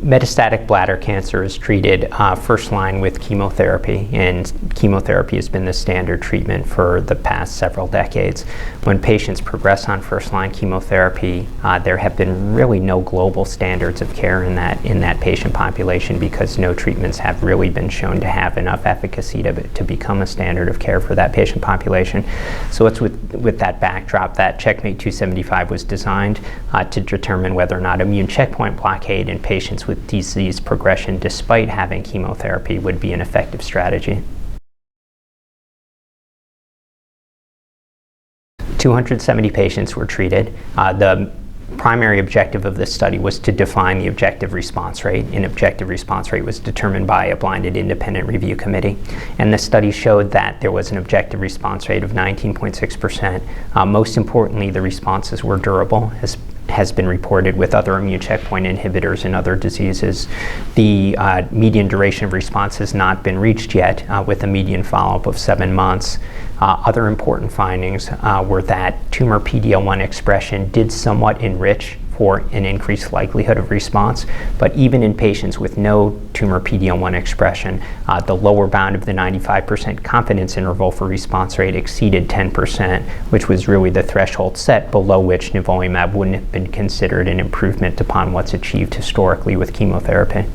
Metastatic bladder cancer is treated first line with chemotherapy, and chemotherapy has been the standard treatment for the past several decades. When patients progress on first line chemotherapy, there have been really no global standards of care in that patient population because no treatments have really been shown to have enough efficacy to become a standard of care for that patient population. So it's with that backdrop that CheckMate-275 was designed to determine whether or not immune checkpoint blockade in patients with disease progression despite having chemotherapy would be an effective strategy. 270 patients were treated. The primary objective of this study was to define the objective response rate. An objective response rate was determined by a blinded independent review committee. And the study showed that there was an objective response rate of 19.6%. Most importantly, the responses were durable, as has been reported with other immune checkpoint inhibitors in other diseases. The median duration of response has not been reached yet, with a median follow-up of 7 months. Other important findings were that tumor PD-L1 expression did somewhat enrich for an increased likelihood of response, but even in patients with no tumor PD-L1 expression, the lower bound of the 95% confidence interval for response rate exceeded 10%, which was really the threshold set below which nivolumab wouldn't have been considered an improvement upon what's achieved historically with chemotherapy.